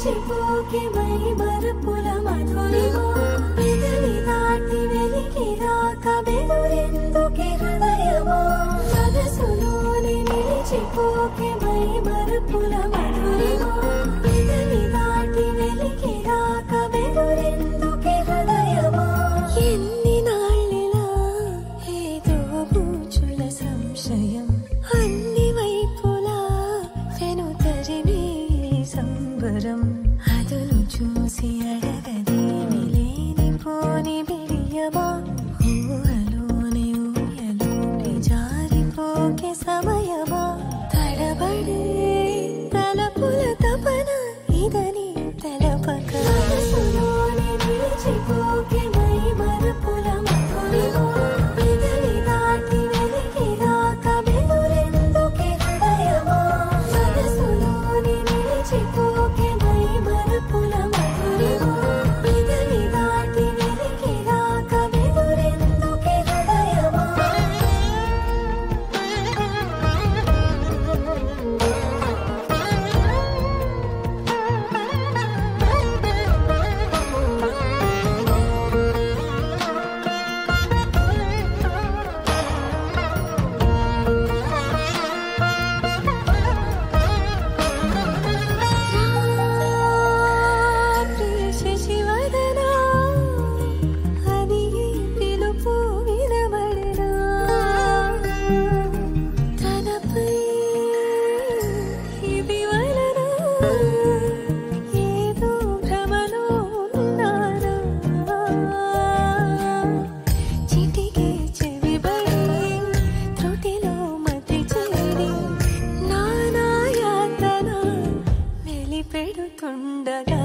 నిలిచిపోకే my Marupula Madhurima పెదవి దాటి వెలికి రాక బెదురెందుకే హృదయమా మనసులోని నిలిచిపోకే మై మరుపుల మధురిమా పెదవి దాటి వెలికి రాక బెదురెందుకే హృదయమా ఎన్ని నాళ్ళిలా ఏదో పూచుల సంశయం అన్ని వైపులా వెనుతరిమే సంబరం అదును చూసి అడగదేమి లేనిపోని బిడియమా ఊహలోని ఊయలోని జారిపోకే సమయమా తడబడే తలపుల తపన ఇదని తెలపక మనసులోని నిలిచిపోకే మై మరుపుల మధురిమా పెదవి దాటి వెలికి రాక బెదురెందుకే హృదయమా మనసులోని నిలిచిపోకే మై మరుపుల మధురిమా పెదవి దాటి వెలికి రాక బెదురెందుకే హృదయమా శశివదనా అది పిలుపు వినబడనా తనపై ఇది వలన ఏదో భ్రమలో ఉన్నానా చిటికే చెవిబడి త్రుటిలో మతి చేరి నానాయాతన వెలిపెడుతుండగా